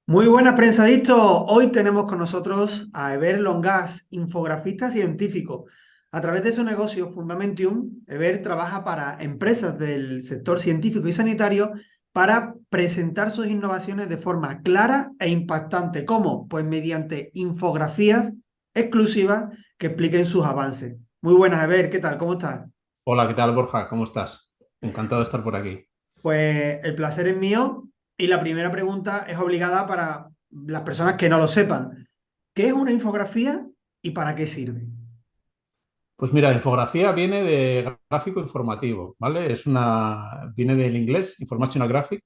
Muy buenas, prensadictos. Hoy tenemos con nosotros a Eber Longas, infografista científico. A través de su negocio Fundamentium, Eber trabaja para empresas del sector científico y sanitario para presentar sus innovaciones de forma clara e impactante. ¿Cómo? Pues mediante infografías exclusivas que expliquen sus avances. Muy buenas, Eber. ¿Qué tal? ¿Cómo estás? Hola, ¿qué tal, Borja? ¿Cómo estás? Encantado de estar por aquí. Pues el placer es mío y la primera pregunta es obligada para las personas que no lo sepan. ¿Qué es una infografía y para qué sirve? Pues mira, infografía viene de gráfico informativo, ¿vale? Viene del inglés, Informational Graphic,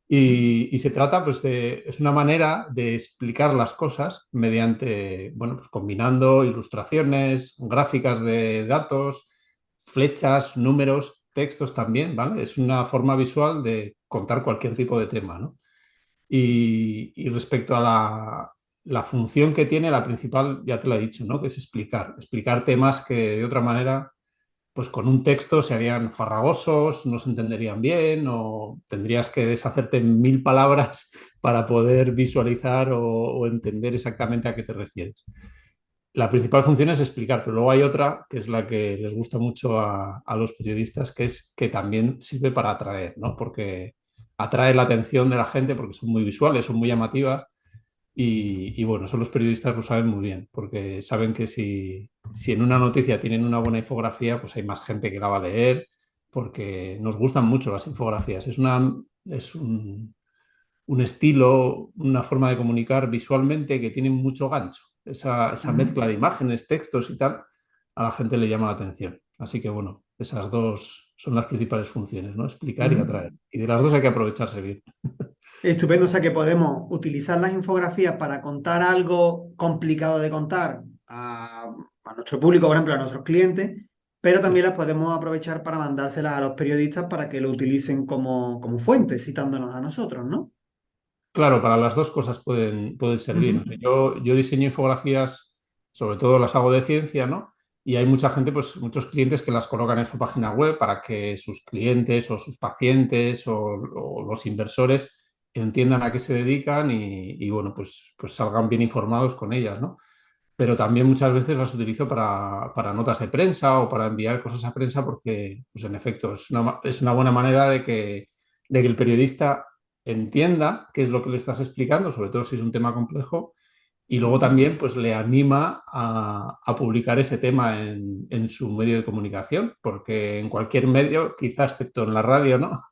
y se trata, pues, es una manera de explicar las cosas mediante, bueno, pues combinando ilustraciones, gráficas de datos, flechas, números, textos también, ¿vale? Es una forma visual de contar cualquier tipo de tema, ¿no? Y respecto a la función que tiene, la principal, ya te la he dicho, ¿no? Que es explicar temas que de otra manera, pues con un texto se harían farragosos, no se entenderían bien o tendrías que deshacerte en mil palabras para poder visualizar o entender exactamente a qué te refieres. La principal función es explicar, pero luego hay otra que es la que les gusta mucho a los periodistas, que es que también sirve para atraer, ¿no? Porque atrae la atención de la gente porque son muy visuales, son muy llamativas y bueno, eso los periodistas lo saben muy bien, porque saben que si en una noticia tienen una buena infografía, pues hay más gente que la va a leer, porque nos gustan mucho las infografías. Es un estilo, una forma de comunicar visualmente que tiene mucho gancho. Esa Ujú. mezcla de imágenes, textos y tal, a la gente le llama la atención. Así que bueno, esas dos son las principales funciones, ¿no? Explicar y Ujú. atraer. Y de las dos hay que aprovecharse bien. Estupendo, o sea que podemos utilizar las infografías para contar algo complicado de contar a nuestro público, por ejemplo, a nuestros clientes, pero Sí. también las podemos aprovechar para mandárselas a los periodistas para que lo utilicen como fuente, citándonos a nosotros, ¿no? Claro, para las dos cosas pueden servir. Ujú. O sea, yo diseño infografías, sobre todo las hago de ciencia, ¿no? Y hay mucha gente, pues muchos clientes que las colocan en su página web para que sus clientes o sus pacientes o los inversores entiendan a qué se dedican y, bueno, pues salgan bien informados con ellas, ¿no? Pero también muchas veces las utilizo para notas de prensa o para enviar cosas a prensa porque, pues en efecto, es una buena manera de que el periodista entienda qué es lo que le estás explicando, sobre todo si es un tema complejo, y luego Ujú. también pues le anima a publicar ese tema en su medio de comunicación, porque en cualquier medio, quizás excepto en la radio, ¿no?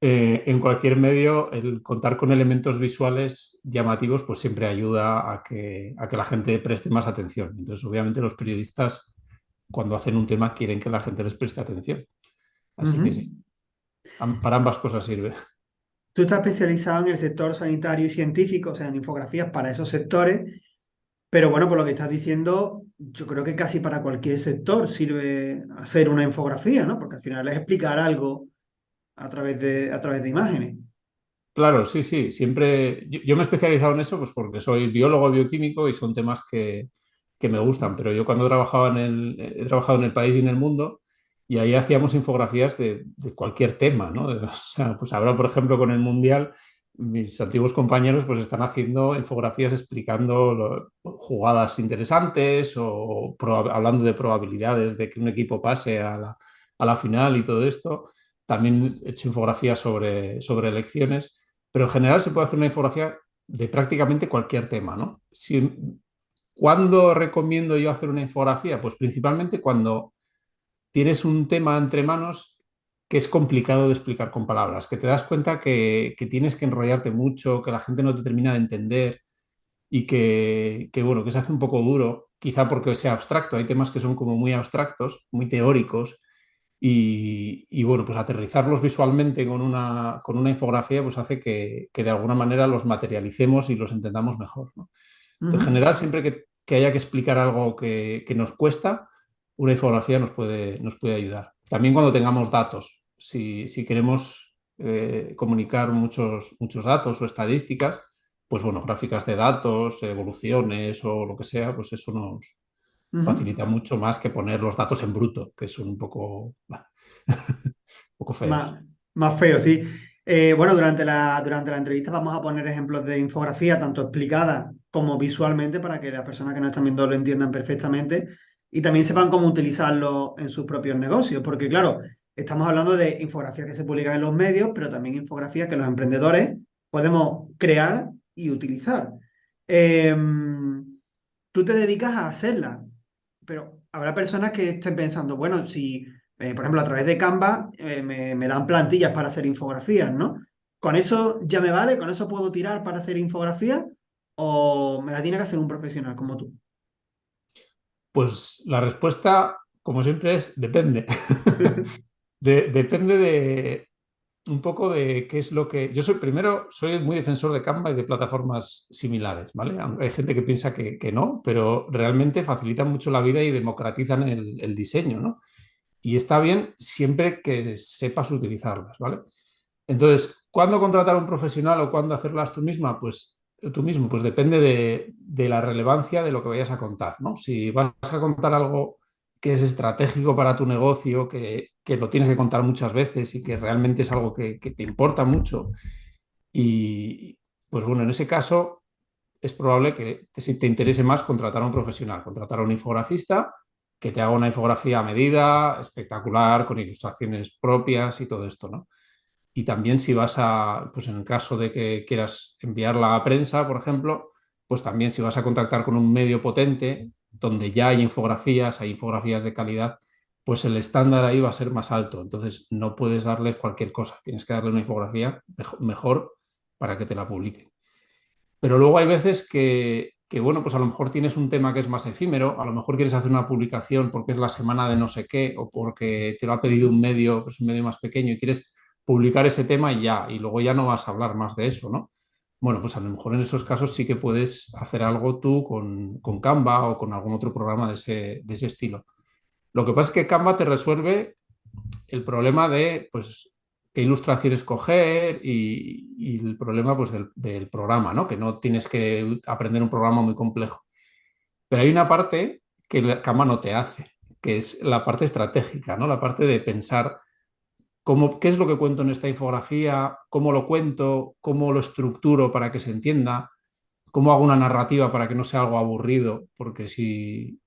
En cualquier medio, el contar con elementos visuales llamativos, pues siempre ayuda a que la gente preste más atención. Entonces, obviamente, los periodistas, cuando hacen un tema, quieren que la gente les preste atención. Así que sí, Ujú. para ambas cosas sirve. Tú estás especializado en el sector sanitario y científico, o sea, en infografías para esos sectores, pero bueno, por lo que estás diciendo, yo creo que casi para cualquier sector sirve hacer una infografía, ¿no? Porque al final es explicar algo a través de imágenes. Claro, sí, sí, siempre. Yo me he especializado en eso, pues porque soy biólogo bioquímico y son temas que me gustan, pero yo cuando he trabajado en El País y en El Mundo, y ahí hacíamos infografías de cualquier tema, ¿no? O sea, pues ahora, por ejemplo, con el Mundial, mis antiguos compañeros pues están haciendo infografías explicando jugadas interesantes o hablando de probabilidades de que un equipo pase a la final y todo esto. También he hecho infografías sobre elecciones, pero en general se puede hacer una infografía de prácticamente cualquier tema, ¿no? ¿Cuándo recomiendo yo hacer una infografía? Pues principalmente cuando tienes un tema entre manos que es complicado de explicar con palabras, que te das cuenta que tienes que enrollarte mucho, que la gente no te termina de entender y bueno, que se hace un poco duro, quizá porque sea abstracto. Hay temas que son como muy abstractos, muy teóricos y bueno, pues aterrizarlos visualmente con una infografía pues hace que de alguna manera los materialicemos y los entendamos mejor, ¿no? En Ujú. general, siempre que haya que explicar algo que nos cuesta, una infografía nos puede ayudar. También cuando tengamos datos, si queremos comunicar muchos datos o estadísticas, pues bueno, gráficas de datos, evoluciones o lo que sea, pues eso nos Ujú. facilita mucho más que poner los datos en bruto, que son un poco, bah, un poco feos. Más, más feo, sí. Bueno, durante la entrevista vamos a poner ejemplos de infografía, tanto explicada como visualmente, para que las personas que nos están viendo lo entiendan perfectamente y también sepan cómo utilizarlo en sus propios negocios. Porque, claro, estamos hablando de infografías que se publican en los medios, pero también infografías que los emprendedores podemos crear y utilizar. Tú te dedicas a hacerlas, pero habrá personas que estén pensando, bueno, si por ejemplo, a través de Canva me dan plantillas para hacer infografías, ¿no? ¿Con eso ya me vale? ¿Con eso puedo tirar para hacer infografías? ¿O me la tiene que hacer un profesional como tú? Pues la respuesta, como siempre, es depende. Depende de un poco de qué es lo que... Yo soy muy defensor de Canva y de plataformas similares, ¿vale? Hay gente que piensa que no, pero realmente facilitan mucho la vida y democratizan el diseño, ¿no? Y está bien siempre que sepas utilizarlas, ¿vale? Entonces, ¿cuándo contratar a un profesional o cuándo hacerlas tú misma? Pues tú mismo, pues depende de la relevancia de lo que vayas a contar, ¿no? Si vas a contar algo que es estratégico para tu negocio, que lo tienes que contar muchas veces y que realmente es algo que te importa mucho, y pues bueno, en ese caso es probable que si te interese más contratar a un profesional, contratar a un infografista que te haga una infografía a medida, espectacular, con ilustraciones propias y todo esto, ¿no? Y también si vas a, pues en el caso de que quieras enviarla a prensa, por ejemplo, pues también si vas a contactar con un medio potente, donde ya hay infografías de calidad, pues el estándar ahí va a ser más alto. Entonces no puedes darles cualquier cosa, tienes que darle una infografía mejor para que te la publiquen. Pero luego hay veces bueno, pues a lo mejor tienes un tema que es más efímero, a lo mejor quieres hacer una publicación porque es la semana de no sé qué o porque te lo ha pedido un medio, pues un medio más pequeño y quieres publicar ese tema y ya, y luego ya no vas a hablar más de eso, ¿no? Bueno, pues a lo mejor en esos casos sí que puedes hacer algo tú con Canva o con algún otro programa de ese estilo. Lo que pasa es que Canva te resuelve el problema de, pues, qué ilustración escoger y el problema, pues, del programa, ¿no? Que no tienes que aprender un programa muy complejo. Pero hay una parte que la Canva no te hace, que es la parte estratégica, ¿no? La parte de pensar qué es lo que cuento en esta infografía, cómo lo cuento, cómo lo estructuro para que se entienda, cómo hago una narrativa para que no sea algo aburrido, porque si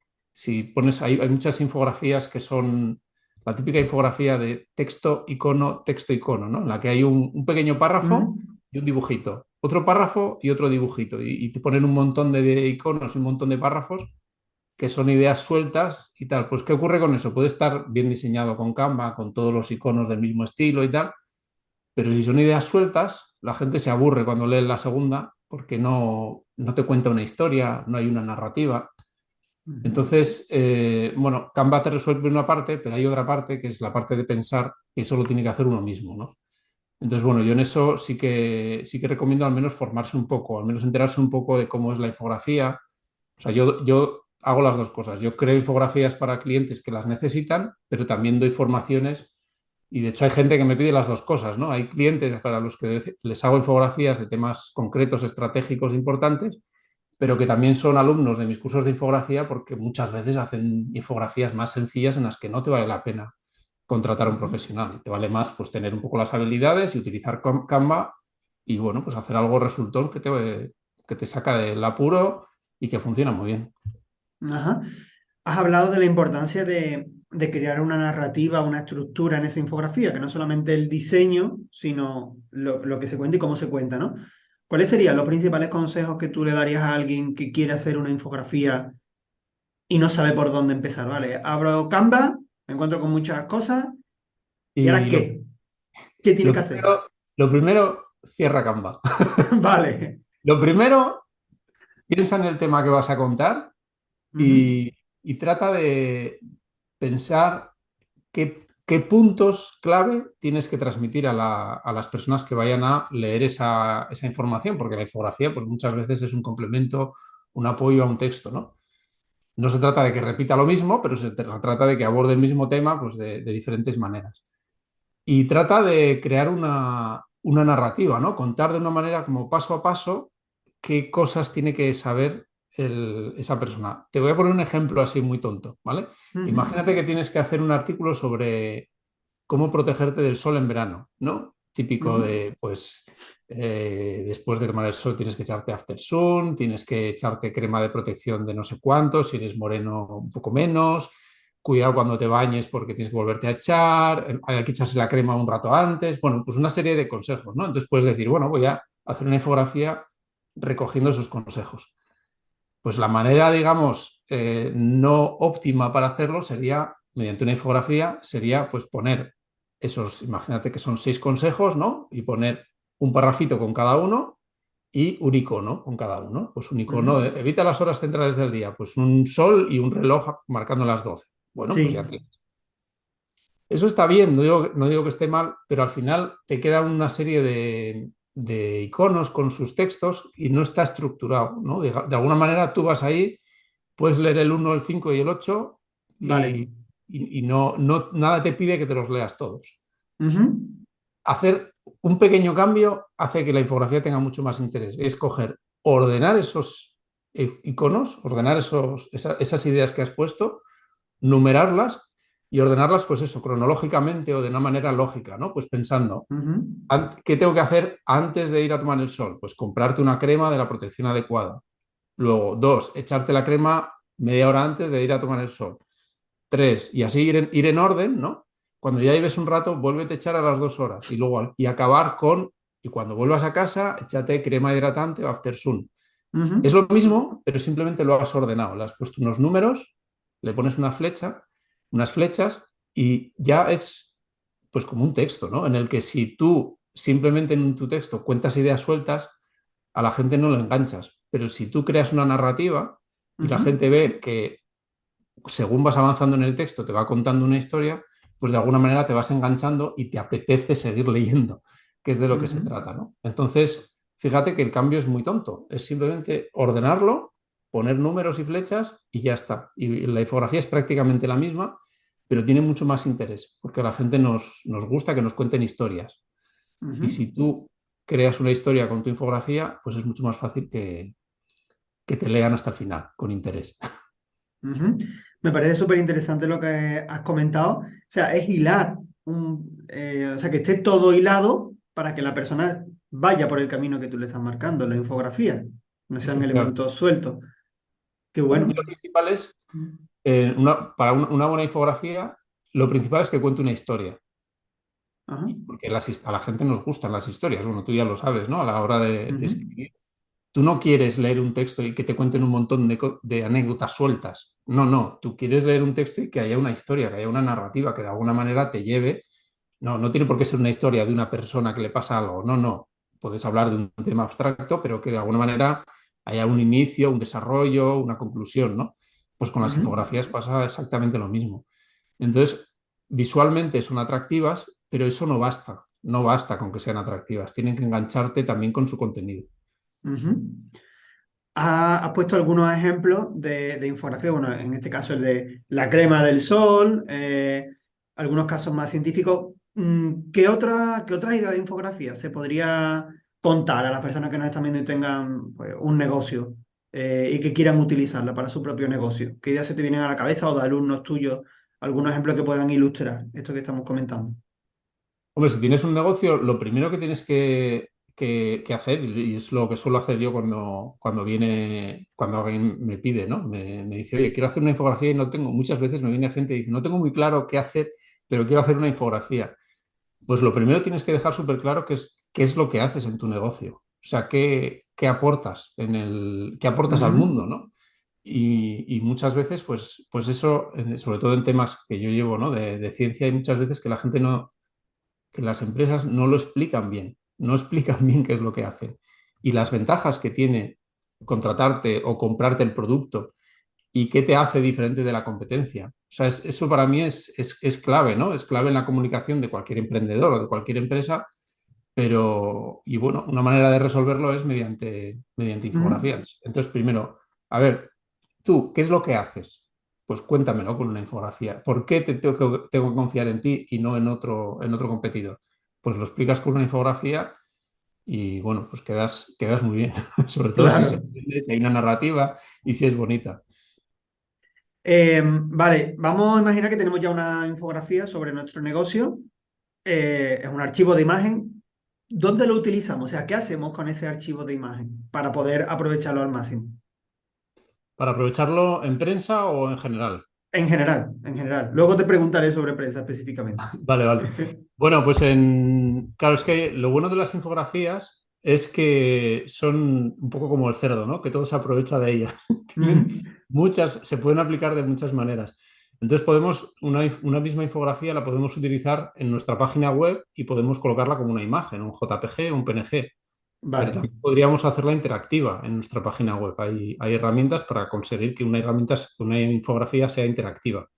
pones, hay muchas infografías que son la típica infografía de texto, icono, ¿no? En la que hay un pequeño párrafo Ujú. y un dibujito, otro párrafo y otro dibujito, y te ponen un montón de iconos y un montón de párrafos que son ideas sueltas y tal. Pues, ¿qué ocurre con eso? Puede estar bien diseñado con Canva, con todos los iconos del mismo estilo y tal, pero si son ideas sueltas, la gente se aburre cuando lee la segunda porque no te cuenta una historia, no hay una narrativa. Ujú. Entonces, bueno, Canva te resuelve una parte, pero hay otra parte que es la parte de pensar que eso lo tiene que hacer uno mismo, ¿no? Entonces, bueno, yo en eso sí que recomiendo al menos formarse un poco, al menos enterarse un poco de cómo es la infografía. O sea, yo hago las dos cosas. Yo creo infografías para clientes que las necesitan, pero también doy formaciones y de hecho hay gente que me pide las dos cosas, ¿no? Hay clientes para los que les hago infografías de temas concretos, estratégicos, importantes, pero que también son alumnos de mis cursos de infografía porque muchas veces hacen infografías más sencillas en las que no te vale la pena contratar a un Ujú. profesional. Te vale más pues tener un poco las habilidades y utilizar Canva y bueno, pues hacer algo resultón que te saca del apuro y que funciona muy bien. Ajá. Has hablado de la importancia de crear una narrativa, una estructura en esa infografía, que no solamente el diseño, sino lo que se cuenta y cómo se cuenta, ¿no? ¿Cuáles serían los principales consejos que tú le darías a alguien que quiere hacer una infografía y no sabe por dónde empezar? ¿Vale? Abro Canva, me encuentro con muchas cosas, ¿y ahora Y lo, qué? ¿Qué tiene lo que hacer? primero, lo primero, cierra Canva. Vale. Lo primero, piensa en el tema que vas a contar Ujú. y trata de pensar qué puntos clave tienes que transmitir a las personas que vayan a leer esa información, porque la infografía pues muchas veces es un complemento, un apoyo a un texto, ¿no? No se trata de que repita lo mismo, pero trata de que aborde el mismo tema pues, de diferentes maneras. Y trata de crear una narrativa, ¿no? Contar de una manera como paso a paso qué cosas tiene que saber esa persona. Te voy a poner un ejemplo así muy tonto, ¿vale? Ujú. Imagínate que tienes que hacer un artículo sobre cómo protegerte del sol en verano, ¿no? típico Ujú. de, pues, después de tomar el sol tienes que echarte after sun, tienes que echarte crema de protección de no sé cuánto, si eres moreno un poco menos, cuidado cuando te bañes porque tienes que volverte a echar, hay que echarse la crema un rato antes, bueno, pues una serie de consejos, ¿no? Entonces puedes decir, bueno, voy a hacer una infografía recogiendo esos consejos. Pues la manera, digamos, no óptima para hacerlo sería, mediante una infografía, sería pues poner esos, imagínate que son 6 consejos, ¿no? Y poner un parrafito con cada uno y un icono con cada uno. Pues un icono, Ujú. evita las horas centrales del día, pues un sol y un reloj marcando las 12. Bueno, pues ya Sí. tienes. Eso está bien, no digo que esté mal, pero al final te queda una serie de iconos con sus textos y no está estructurado, ¿no? De alguna manera tú vas ahí, puedes leer el 1, el 5 y el 8 Vale. y nada te pide que te los leas todos. Ujú. Hacer un pequeño cambio hace que la infografía tenga mucho más interés. Es coger, ordenar esos iconos, ordenar esas ideas que has puesto, numerarlas y ordenarlas, pues eso, cronológicamente o de una manera lógica, ¿no? Pues pensando, Ujú. ¿qué tengo que hacer antes de ir a tomar el sol? Pues comprarte una crema de la protección adecuada. Luego, 2, echarte la crema media hora antes de ir a tomar el sol. 3, y así ir en orden, ¿no? Cuando ya lleves un rato, vuélvete a echar a las 2 horas y luego y acabar con, y cuando vuelvas a casa, échate crema hidratante o after sun. Es Ujú. lo mismo, pero simplemente lo has ordenado. Le has puesto unos números, le pones una flecha, unas flechas y ya es pues como un texto, ¿no? En el que si tú simplemente en tu texto cuentas ideas sueltas, a la gente no lo enganchas. Pero si tú creas una narrativa y la Ujú. gente ve que según vas avanzando en el texto te va contando una historia, pues de alguna manera te vas enganchando y te apetece seguir leyendo, que es de lo que se Ujú. trata, ¿no? Entonces, fíjate que el cambio es muy tonto, es simplemente ordenarlo, poner números y flechas y ya está. Y la infografía es prácticamente la misma, pero tiene mucho más interés, porque a la gente nos gusta que nos cuenten historias. Y Ujú. si tú creas una historia con tu infografía, pues es mucho más fácil que te lean hasta el final, con interés. Ujú. Me parece súper interesante lo que has comentado. O sea, es hilar, o sea, que esté todo hilado para que la persona vaya por el camino que tú le estás marcando en la infografía, no sean Efectivamente. elementos sueltos. Qué Para mí bueno. lo principal es, para una buena infografía, lo principal es que cuente una historia, Ajá. porque a la gente nos gustan las historias, bueno, tú ya lo sabes, ¿no? A la hora de Ujú. escribir. Tú no quieres leer un texto y que te cuenten un montón de anécdotas sueltas. No, no, tú quieres leer un texto y que haya una historia, que haya una narrativa, que de alguna manera te lleve. No, no tiene por qué ser una historia de una persona que le pasa algo, no, no. Puedes hablar de un tema abstracto, pero que de alguna manera haya un inicio, un desarrollo, una conclusión, ¿no? Pues con las Ujú. infografías pasa exactamente lo mismo. Entonces, visualmente son atractivas, pero eso no basta. No basta con que sean atractivas. Tienen que engancharte también con su contenido. Ujú. Has puesto algunos ejemplos de infografía, bueno, en este caso el de la crema del sol, algunos casos más científicos. ¿Qué otras ideas de infografía se podría contar a las personas que nos están viendo y tengan pues, un negocio y que quieran utilizarla para su propio negocio? ¿Qué ideas se te vienen a la cabeza o de alumnos tuyos, algunos ejemplos que puedan ilustrar esto que estamos comentando? Hombre, si tienes un negocio, lo primero que tienes que hacer, y es lo que suelo hacer yo cuando alguien me pide, ¿no? Me dice, oye, quiero hacer una infografía y no tengo, muchas veces me viene gente y dice, no tengo muy claro qué hacer, pero quiero hacer una infografía. Pues lo primero tienes que dejar súper claro qué es lo que haces en tu negocio. O sea, qué aportas qué aportas al Ujú. mundo, ¿no? Y muchas veces, pues eso, sobre todo en temas que yo llevo, ¿no? De ciencia, hay muchas veces que la gente no, que las empresas no lo explican bien, no explican bien qué es lo que hacen. Y las ventajas que tiene contratarte o comprarte el producto y qué te hace diferente de la competencia. O sea, eso para mí es clave, ¿no? Es clave en la comunicación de cualquier emprendedor o de cualquier empresa, pero, y bueno, una manera de resolverlo es mediante Ujú. infografías. Entonces, primero, a ver, tú, ¿qué es lo que haces? Pues cuéntamelo con una infografía. ¿Por qué tengo que confiar en ti y no en otro competidor? Pues lo explicas con una infografía y bueno, pues quedas muy bien, sobre todo si se Claro. entiende, si hay una narrativa y si es bonita. Vale, vamos a imaginar que tenemos ya una infografía sobre nuestro negocio. Es un archivo de imagen. ¿Dónde lo utilizamos? O sea, ¿qué hacemos con ese archivo de imagen para poder aprovecharlo al máximo? ¿Para aprovecharlo en prensa o en general? En general, en general. Luego te preguntaré sobre prensa específicamente. Vale, vale. Bueno, pues claro, es que lo bueno de las infografías es que son un poco como el cerdo, ¿no? Que todo se aprovecha de ella. Ujú. Tienen muchas, se pueden aplicar de muchas maneras. Entonces una misma infografía la podemos utilizar en nuestra página web y podemos colocarla como una imagen, un JPG, un PNG. Pero Vale. también podríamos hacerla interactiva en nuestra página web. Hay herramientas para conseguir que una infografía sea interactiva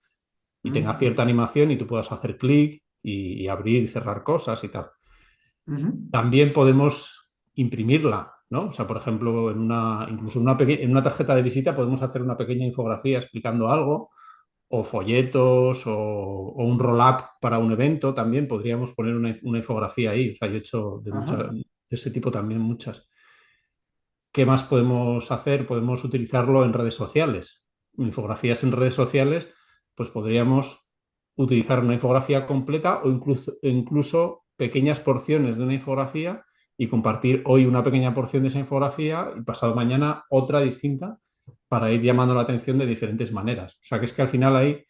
y tenga Ujú. cierta animación y tú puedas hacer clic y abrir y cerrar cosas y tal. Ujú. También podemos imprimirla, ¿no? O sea, por ejemplo, incluso en una tarjeta de visita podemos hacer una pequeña infografía explicando algo, o folletos, o un roll-up para un evento, también podríamos poner una infografía ahí. O sea, yo he hecho Ajá. de ese tipo también muchas. ¿Qué más podemos hacer? Podemos utilizarlo en redes sociales. Infografías en redes sociales, pues podríamos utilizar una infografía completa o incluso pequeñas porciones de una infografía y compartir hoy una pequeña porción de esa infografía y pasado mañana otra distinta para ir llamando la atención de diferentes maneras. O sea, que es que al final ahí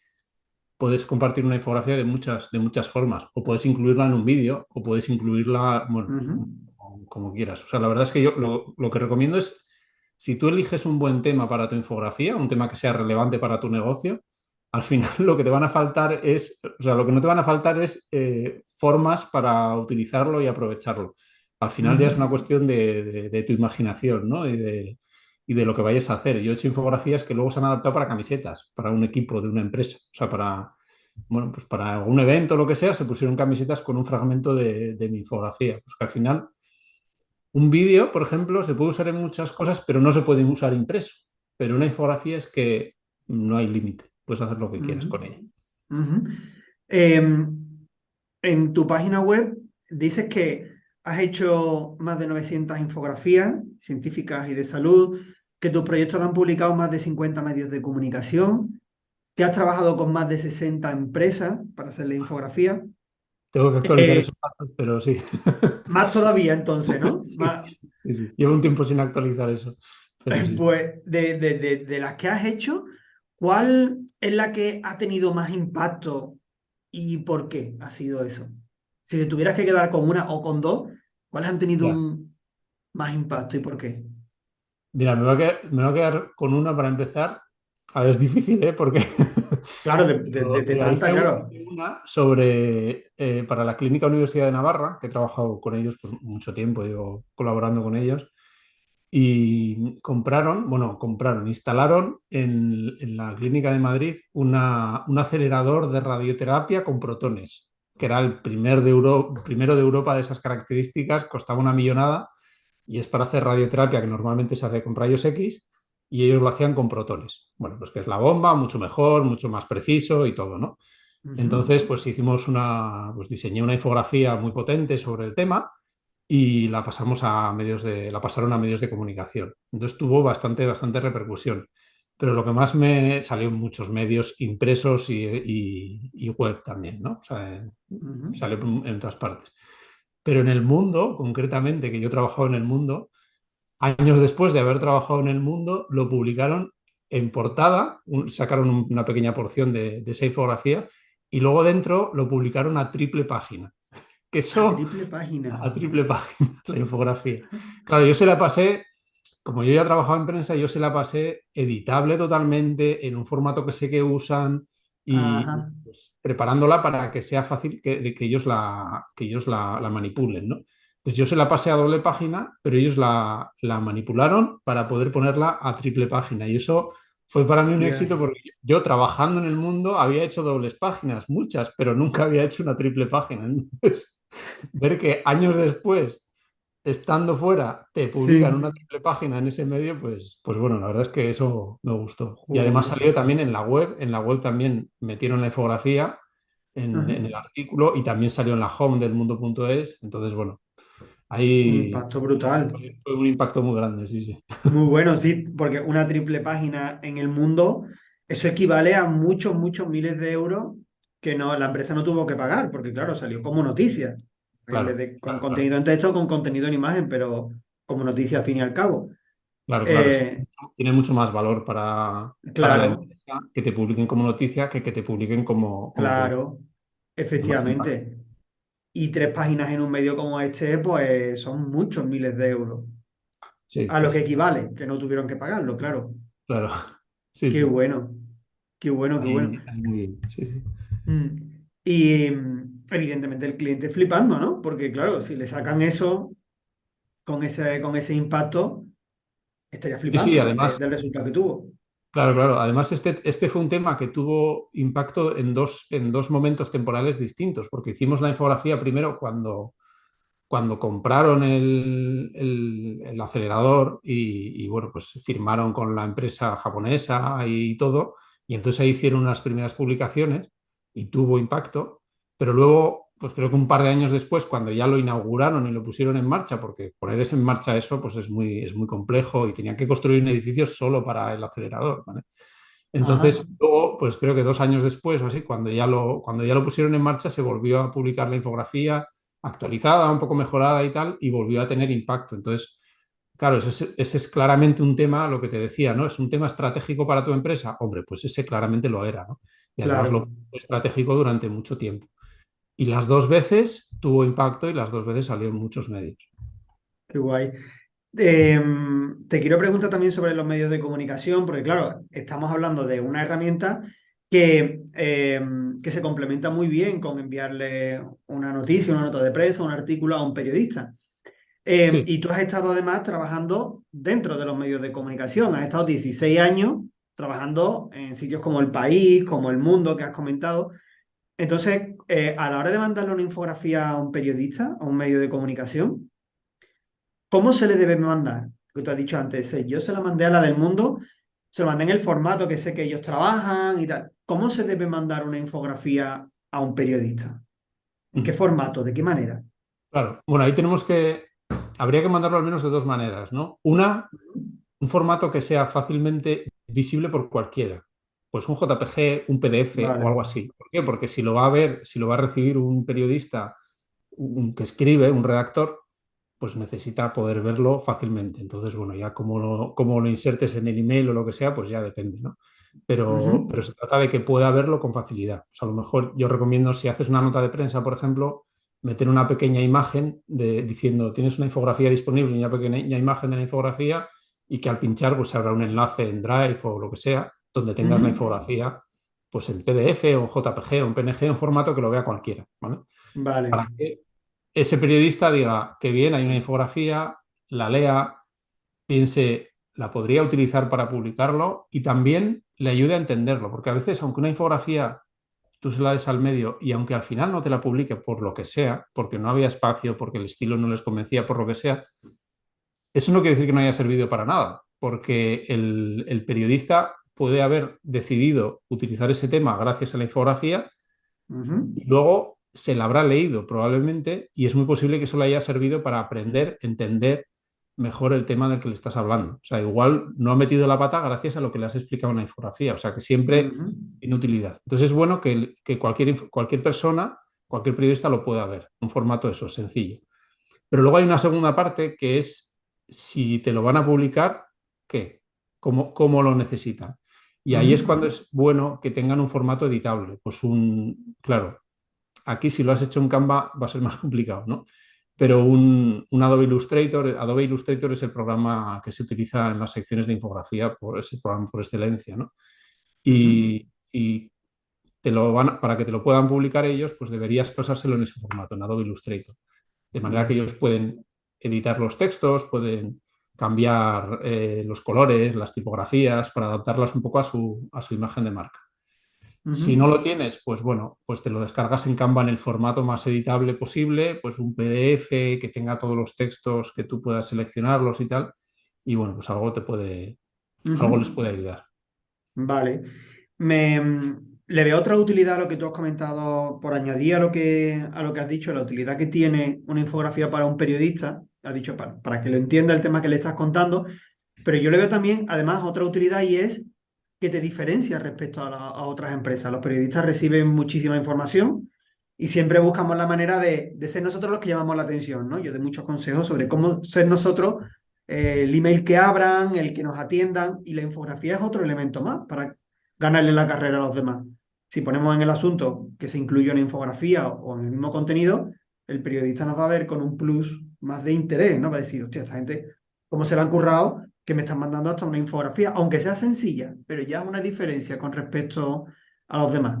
puedes compartir una infografía de muchas formas, o puedes incluirla en un vídeo, o puedes incluirla, bueno, Ujú. como quieras. O sea, la verdad es que yo lo que recomiendo es, si tú eliges un buen tema para tu infografía, un tema que sea relevante para tu negocio, al final lo que te van a faltar es, o sea, lo que no te van a faltar es formas para utilizarlo y aprovecharlo. Al final ya es una Ujú. cuestión de tu imaginación, ¿no? Y de lo que vayas a hacer. Yo he hecho infografías que luego se han adaptado para camisetas, para un equipo de una empresa. O sea, bueno, pues para un evento o lo que sea, se pusieron camisetas con un fragmento de mi infografía. Pues que al final, un vídeo, por ejemplo, se puede usar en muchas cosas, pero no se puede usar impreso. Pero una infografía es que no hay límite. Puedes hacer lo que quieras Ujú. con ella. Ujú. Em, en tu página web dices que has hecho más de 900 infografías científicas y de salud, que tus proyectos lo han publicado más de 50 medios de comunicación, que has trabajado con más de 60 empresas para hacer la infografía. Tengo que actualizar Eh, esos datos, pero sí. Más todavía entonces, ¿no? Sí, sí, sí. Llevo un tiempo sin actualizar eso, pero sí. Pues de las que has hecho, ¿cuál es la que ha tenido más impacto y por qué ha sido eso? Si te tuvieras que quedar con una o con dos, ¿cuáles han tenido Ya. un más impacto y por qué? Mira, me voy a quedar con una para empezar. A ver, es difícil, ¿eh? Porque Claro, pero de mira, tanta, claro. hice una sobre para la Clínica Universidad de Navarra, que he trabajado con ellos pues, mucho tiempo, digo, colaborando con ellos, y instalaron en la Clínica de Madrid un acelerador de radioterapia con protones, que era el primero de Europa de esas características, costaba una millonada y es para hacer radioterapia que normalmente se hace con rayos X y ellos lo hacían con protones. Bueno, pues que es la bomba, mucho mejor, mucho más preciso y todo, ¿no? Ujú. Entonces, pues pues diseñé una infografía muy potente sobre el tema y la pasaron a medios de comunicación. Entonces tuvo bastante repercusión. Pero lo que más me salió en muchos medios impresos y web también, ¿no? O sea, Ujú. salió en todas partes. Pero en el mundo, concretamente, que yo he trabajado en el mundo, años después de haber trabajado en el mundo, lo publicaron en portada, sacaron una pequeña porción de esa infografía y luego dentro lo publicaron a triple página. Que A eso, triple página. a triple página, la infografía. Claro, yo se la pasé, como yo ya trabajaba en prensa, yo se la pasé editable totalmente, en un formato que sé que usan y Ajá. pues, preparándola para que sea fácil que ellos la manipulen, ¿no? Entonces yo se la pasé a doble página, pero ellos la manipularon para poder ponerla a triple página. Y eso fue para mí un éxito Hostias. porque yo trabajando en el mundo había hecho dobles páginas, muchas, pero nunca había hecho una triple página. Entonces, ver que años después, estando fuera, te publican Sí. una triple página en ese medio, pues bueno, la verdad es que eso me gustó. Y además Joder. salió también en la web también metieron la infografía Ajá. en el artículo y también salió en la home del mundo.es. Entonces, bueno, Un ahí impacto brutal. fue un impacto muy grande, sí, sí. Muy bueno, sí, porque una triple página en el mundo, eso equivale a muchos, muchos miles de euros que no, la empresa no tuvo que pagar, porque claro, salió como noticia. en vez claro, de con claro, claro. contenido en texto, con contenido en imagen, pero como noticia al fin y al cabo. Claro, claro, eso Eh, tiene mucho más valor para la claro, empresa que te publiquen como noticia que te publiquen como periodista. claro, Más impacto. efectivamente. Y 3 páginas en un medio como este, pues son muchos miles de euros. Sí, A sí, lo que sí, equivale, que no tuvieron que pagarlo, claro. claro. Sí, Qué sí. bueno, qué bueno, qué bueno. Ahí muy bien. Sí, sí. Y evidentemente el cliente flipando, ¿no? Porque claro, si le sacan eso con ese impacto, estaría Sí, sí, flipando además, del resultado que tuvo. claro, claro. Además, este fue un tema que tuvo impacto en dos momentos temporales distintos, porque hicimos la infografía primero cuando compraron el acelerador bueno, pues firmaron con la empresa japonesa y todo, y entonces ahí hicieron unas primeras publicaciones y tuvo impacto, pero luego, pues creo que un par de años después, cuando ya lo inauguraron y lo pusieron en marcha, porque poner en marcha eso pues es muy complejo y tenían que construir un edificio solo para el acelerador, ¿vale? Ajá, Entonces, luego, pues creo que 2 años después o así, cuando ya lo pusieron en marcha, se volvió a publicar la infografía actualizada, un poco mejorada y tal, y volvió a tener impacto. Entonces, claro, ese es claramente un tema, lo que te decía, ¿no? ¿Es un tema estratégico para tu empresa? Hombre, pues ese claramente lo era, ¿no? Y además lo claro, fue estratégico durante mucho tiempo. Y las dos veces tuvo impacto y las dos veces salió en muchos medios. qué guay. Te quiero preguntar también sobre los medios de comunicación, porque claro, estamos hablando de una herramienta que se complementa muy bien con enviarle una noticia, una nota de prensa, un artículo a un periodista. Sí, Y tú has estado además trabajando dentro de los medios de comunicación, has estado 16 años trabajando en sitios como El País, como El Mundo, que has comentado. Entonces, a la hora de mandarle una infografía a un periodista, a un medio de comunicación, ¿cómo se le debe mandar? Que tú has dicho antes, yo se la mandé a la del Mundo, se lo mandé en el formato que sé que ellos trabajan y tal. ¿Cómo se debe mandar una infografía a un periodista? ¿En qué ujú, formato? ¿De qué manera? claro. Bueno, ahí habría que mandarlo al menos de dos maneras, ¿no? Una, un formato que sea fácilmente visible por cualquiera. Pues un JPG, un PDF o Vale. algo así. ¿Por qué? Porque si lo va a ver, si lo va a recibir un periodista que escribe, un redactor, pues necesita poder verlo fácilmente. Entonces, bueno, ya como lo insertes en el email o lo que sea, pues ya depende, ¿no? Ujú, Pero se trata de que pueda verlo con facilidad. O sea, a lo mejor yo recomiendo, si haces una nota de prensa, por ejemplo, meter una pequeña imagen diciendo, tienes una infografía disponible, una pequeña imagen de la infografía y que al pinchar pues se abra un enlace en Drive o lo que sea, donde tengas la ujú. infografía pues en PDF o en JPG o en PNG, en formato que lo vea cualquiera, ¿vale? Vale. Para que ese periodista diga que bien, hay una infografía, la lea, piense, la podría utilizar para publicarlo y también le ayude a entenderlo, porque a veces, aunque una infografía tú se la des al medio y aunque al final no te la publique por lo que sea, porque no había espacio, porque el estilo no les convencía, por lo que sea, eso no quiere decir que no haya servido para nada, porque el periodista puede haber decidido utilizar ese tema gracias a la infografía Ujú, y luego se la habrá leído probablemente y es muy posible que eso le haya servido para aprender, entender mejor el tema del que le estás hablando. O sea, igual no ha metido la pata gracias a lo que le has explicado en la infografía. O sea, que siempre ujú, tiene utilidad. Entonces es bueno que cualquier persona, cualquier periodista lo pueda ver. Un formato eso, sencillo. Pero luego hay una segunda parte que es si te lo van a publicar, ¿qué? ¿Cómo lo necesitan? Y ahí es ujú, cuando es bueno que tengan un formato editable. Claro, aquí si lo has hecho en Canva va a ser más complicado, ¿no? Pero un Adobe Illustrator es el programa que se utiliza en las secciones de infografía, es el programa por excelencia, ¿no? ujú, Y para que te lo puedan publicar ellos, pues deberías pasárselo en ese formato, en Adobe Illustrator. De manera que vale. ellos pueden editar los textos, pueden cambiar los colores, las tipografías, para adaptarlas un poco a su imagen de marca. Si no Ujú, lo tienes, pues bueno, pues te lo descargas en Canva en el formato más editable posible, pues un PDF que tenga todos los textos que tú puedas seleccionarlos y tal. Y bueno, pues algo les ujú. puede ayudar. Vale. Le veo otra utilidad a lo que tú has comentado por añadir a lo que has dicho, la utilidad que tiene una infografía para un periodista, has dicho para que lo entienda el tema que le estás contando, pero yo le veo también, además, otra utilidad y es que te diferencia respecto a otras empresas. Los periodistas reciben muchísima información y siempre buscamos la manera de ser nosotros los que llamamos la atención, ¿no? Yo doy muchos consejos sobre cómo ser nosotros, el email que abran, el que nos atiendan, y la infografía es otro elemento más para ganarle la carrera a los demás. Si ponemos en el asunto que se incluye una infografía o en el mismo contenido, el periodista nos va a ver con un plus más de interés, ¿no? Va a decir, hostia, esta gente, ¿cómo se la han currado? Que me están mandando hasta una infografía, aunque sea sencilla, pero ya es una diferencia con respecto a los demás.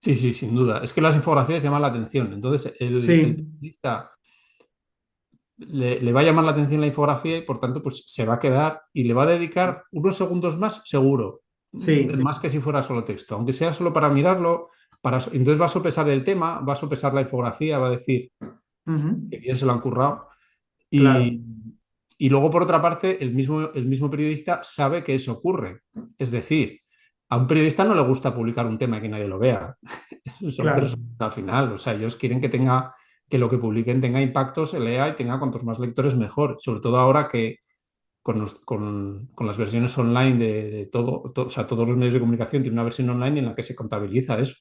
Sí, sí, sin duda. Es que las infografías llaman la atención. Entonces, el Sí, periodista le va a llamar la atención la infografía y por tanto, pues se va a quedar y le va a dedicar unos segundos más, seguro. sí. Más que si fuera solo texto. Aunque sea solo para mirarlo, entonces va a sopesar el tema, va a sopesar la infografía, va a decir Ujú. que bien se lo han currado. Claro, Y, y luego, por otra parte, el mismo periodista sabe que eso ocurre. Es decir, a un periodista no le gusta publicar un tema y que nadie lo vea. Son claro. personas al final. O sea, ellos quieren que lo que publiquen tenga impacto, se lea y tenga cuantos más lectores mejor. Sobre todo ahora que con las versiones online de todo, o sea, todos los medios de comunicación tienen una versión online en la que se contabiliza eso.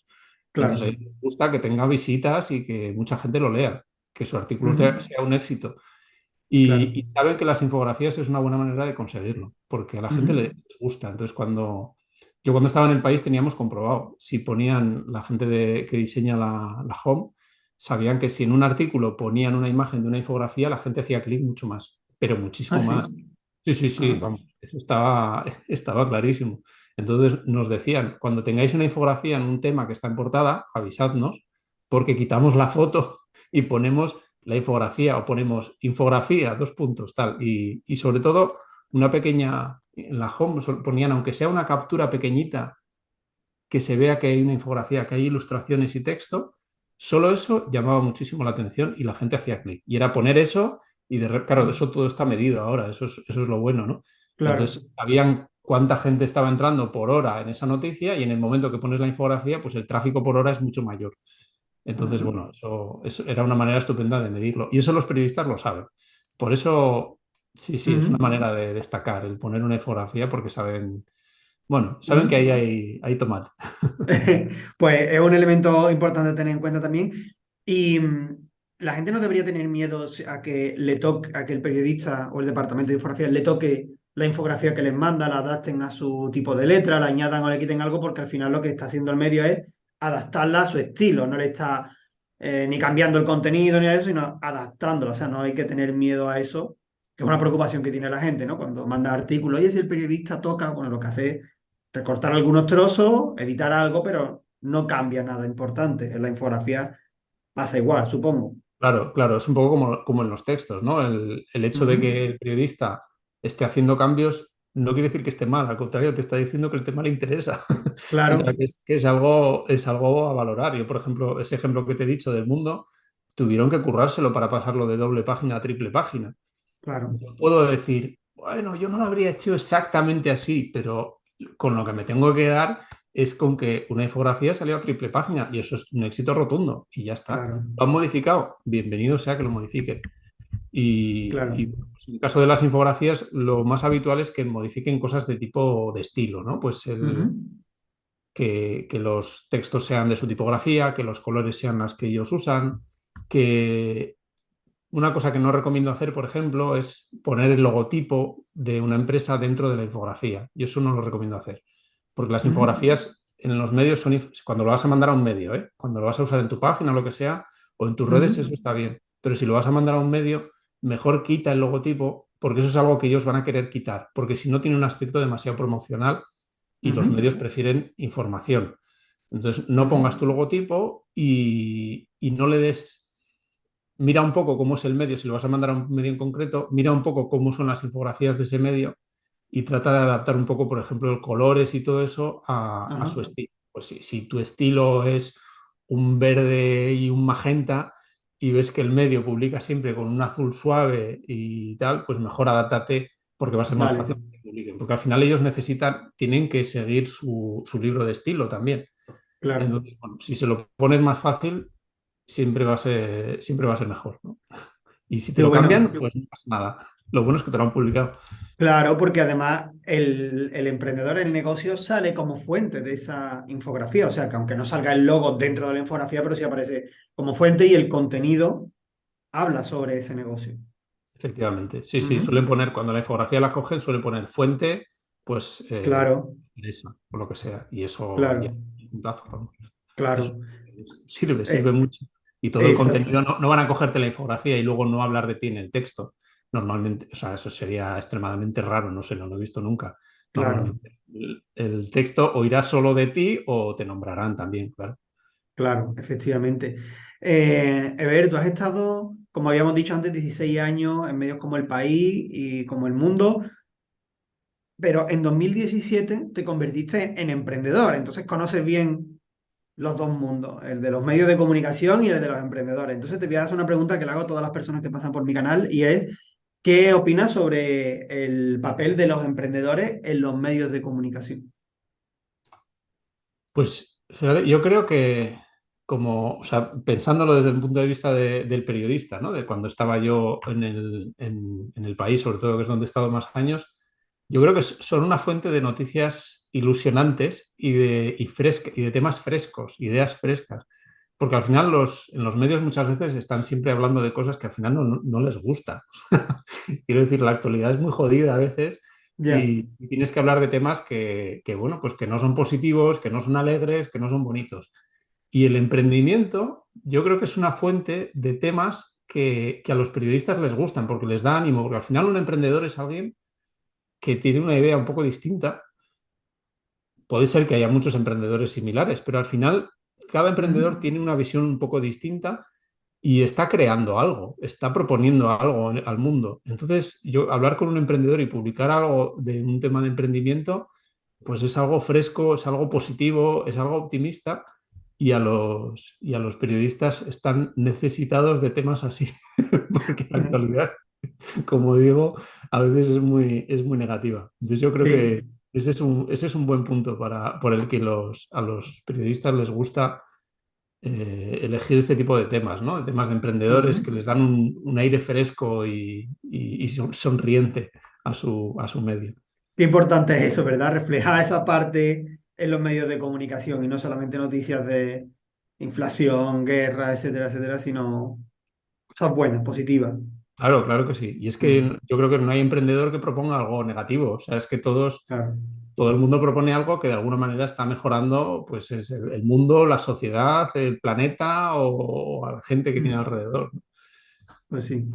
Entonces, a Claro. ellos les gusta que tenga visitas y que mucha gente lo lea, que su artículo Ujú. sea un éxito. Claro. Y saben que las infografías es una buena manera de conseguirlo, porque a la gente Ujú. les gusta. Entonces, yo cuando estaba en el país teníamos comprobado, si ponían la gente que diseña la home, sabían que si en un artículo ponían una imagen de una infografía, la gente hacía clic mucho más, pero Ah, muchísimo más. sí. Sí, sí, sí, Ah, vamos, eso estaba clarísimo. Entonces nos decían, cuando tengáis una infografía en un tema que está en portada, avisadnos, porque quitamos la foto y ponemos la infografía o ponemos infografía, dos puntos, tal. Y sobre todo, una pequeña, en la home ponían, aunque sea una captura pequeñita, que se vea que hay una infografía, que hay ilustraciones y texto, solo eso llamaba muchísimo la atención y la gente hacía clic. Y era poner eso y claro, eso todo está medido ahora, eso es lo bueno, ¿no? claro. Entonces, sabían cuánta gente estaba entrando por hora en esa noticia y en el momento que pones la infografía, pues el tráfico por hora es mucho mayor. Entonces, Ujú. bueno, eso era una manera estupenda de medirlo. Y eso los periodistas lo saben. Por eso, sí, sí, es una Ujú. manera de destacar el poner una infografía porque saben, bueno, saben que ahí Ujú. hay tomate. Pues es un elemento importante a tener en cuenta también. Y la gente no debería tener miedo a que le toque, a que el periodista o el departamento de infografía le toque la infografía que les manda, la adapten a su tipo de letra, la añadan o le quiten algo, porque al final lo que está haciendo el medio es adaptarla a su estilo, no le está ni cambiando el contenido ni a eso, sino adaptándola. O sea, no hay que tener miedo a eso, que es una preocupación que tiene la gente, ¿no? Cuando manda artículos, oye, si el periodista toca, bueno, lo que hace recortar algunos trozos, editar algo, pero no cambia nada importante. En la infografía pasa igual, supongo. Claro, claro, es un poco como en los textos, ¿no? El hecho de Ujú. que el periodista esté haciendo cambios no quiere decir que esté mal, al contrario, te está diciendo que el tema le interesa. O sea, Claro, que es algo a valorar. Yo, por ejemplo, ese ejemplo que te he dicho del Mundo, tuvieron que currárselo para pasarlo de doble página a triple página. claro, Yo puedo decir, bueno, yo no lo habría hecho exactamente así, pero con lo que me tengo que dar es con que una infografía salió a triple página y eso es un éxito rotundo y ya está. claro, ¿Lo han modificado? Bienvenido sea que lo modifiquen. Y, claro. bueno, pues en el caso de las infografías, lo más habitual es que modifiquen cosas de tipo de estilo, ¿no? Pues Ujú, que los textos sean de su tipografía, que los colores sean las que ellos usan, que una cosa que no recomiendo hacer, por ejemplo, es poner el logotipo de una empresa dentro de la infografía. Yo eso no lo recomiendo hacer, porque las ujú, infografías en los medios son, cuando lo vas a mandar a un medio, ¿eh? Cuando lo vas a usar en tu página o lo que sea, o en tus redes, ujú, eso está bien. Pero si lo vas a mandar a un medio, mejor quita el logotipo, porque eso es algo que ellos van a querer quitar, porque si no tiene un aspecto demasiado promocional y ujú, los medios prefieren información. Entonces, no ujú, pongas tu logotipo y no le des. Mira un poco cómo es el medio, si lo vas a mandar a un medio en concreto, mira un poco cómo son las infografías de ese medio y trata de adaptar un poco, por ejemplo, los colores y todo eso a ajá, su estilo. Pues si tu estilo es un verde y un magenta y ves que el medio publica siempre con un azul suave y tal, pues mejor adáptate porque va a ser más vale, fácil que publiquen. Porque al final ellos tienen que seguir su libro de estilo también. claro. Entonces, bueno, si se lo pones más fácil, siempre va a ser mejor, ¿no? Y si te Qué lo cambian, bueno. pues no pasa nada. Lo bueno es que te lo han publicado. Claro, porque además el emprendedor, el negocio sale como fuente de esa infografía. O sea, que aunque no salga el logo dentro de la infografía, pero sí aparece como fuente y el contenido habla sobre ese negocio. Efectivamente. Sí, sí, Ujú. suelen poner, cuando la infografía la cogen, suelen poner fuente, pues Claro, esa, o lo que sea. Y eso ya claro, es un puntazo, vamos. Eso claro. sirve Eh, mucho. Y todo el exacto, contenido, no van a cogerte la infografía y luego no hablar de ti en el texto. Normalmente, o sea, eso sería extremadamente raro, no sé, no lo he visto nunca. claro, Normalmente el texto o irá solo de ti o te nombrarán también, claro. claro, efectivamente. Ever, tú has estado, como habíamos dicho antes, 16 años en medios como El País y como El Mundo, pero en 2017 te convertiste en emprendedor, entonces conoces bien los dos mundos, el de los medios de comunicación y el de los emprendedores. Entonces te voy a hacer una pregunta que le hago a todas las personas que pasan por mi canal y es, ¿qué opinas sobre el papel de los emprendedores en los medios de comunicación? Pues fíjate, yo creo que como, o sea, pensándolo desde el punto de vista del periodista, ¿no? De cuando estaba yo en el país, sobre todo que es donde he estado más años, yo creo que son una fuente de noticias ilusionantes y de temas frescos, ideas frescas. Porque al final en los medios muchas veces están siempre hablando de cosas que al final no les gusta. Quiero decir, la actualidad es muy jodida a veces Ya. y tienes que hablar de temas bueno, pues que no son positivos, que no son alegres, que no son bonitos. Y el emprendimiento, yo creo que es una fuente de temas que a los periodistas les gustan porque les da ánimo, porque al final un emprendedor es alguien que tiene una idea un poco distinta. Puede ser que haya muchos emprendedores similares, pero al final cada emprendedor Ujú. tiene una visión un poco distinta y está creando algo, está proponiendo algo al mundo. Entonces, yo hablar con un emprendedor y publicar algo de un tema de emprendimiento, pues es algo fresco, es algo positivo, es algo optimista y a los periodistas están necesitados de temas así, porque la actualidad, como digo, a veces es muy negativa. Entonces, yo creo Sí. que ese es un buen punto por el que a los periodistas les gusta elegir este tipo de temas, ¿no? De temas de emprendedores Ujú. que les dan un aire fresco y sonriente a su medio. Qué importante es eso, ¿verdad? Reflejar esa parte en los medios de comunicación y no solamente noticias de inflación, guerra, etcétera, etcétera, sino cosas buenas, positivas. Claro, claro que sí. Y es Ujú. que yo creo que no hay emprendedor que proponga algo negativo. O sea, es que Claro. todo el mundo propone algo que de alguna manera está mejorando, pues es el mundo, la sociedad, el planeta o a la gente que tiene Mm. alrededor. Pues sí.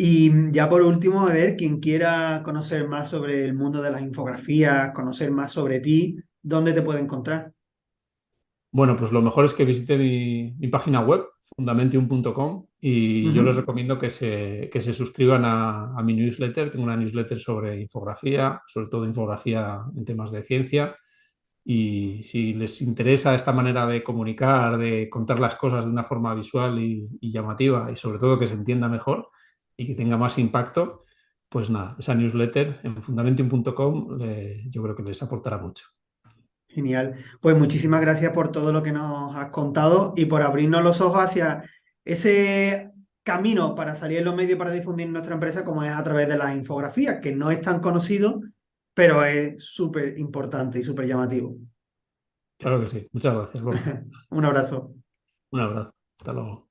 Y ya por último, a ver, quien quiera conocer más sobre el mundo de las infografías, conocer más sobre ti, ¿dónde te puede encontrar? Bueno, pues lo mejor es que visite mi página web, fundamentium.com, y yo les Ujú. recomiendo que se suscriban a mi newsletter. Tengo una newsletter sobre infografía, sobre todo infografía en temas de ciencia. Y si les interesa esta manera de comunicar, de contar las cosas de una forma visual y llamativa, y sobre todo que se entienda mejor y que tenga más impacto, pues nada, esa newsletter en fundamentium.com yo creo que les aportará mucho. Genial. Pues muchísimas gracias por todo lo que nos has contado y por abrirnos los ojos hacia ese camino para salir en los medios para difundir nuestra empresa, como es a través de las infografías, que no es tan conocido, pero es súper importante y súper llamativo. Claro que sí. Muchas gracias, Borja. Un abrazo. Un abrazo. Hasta luego.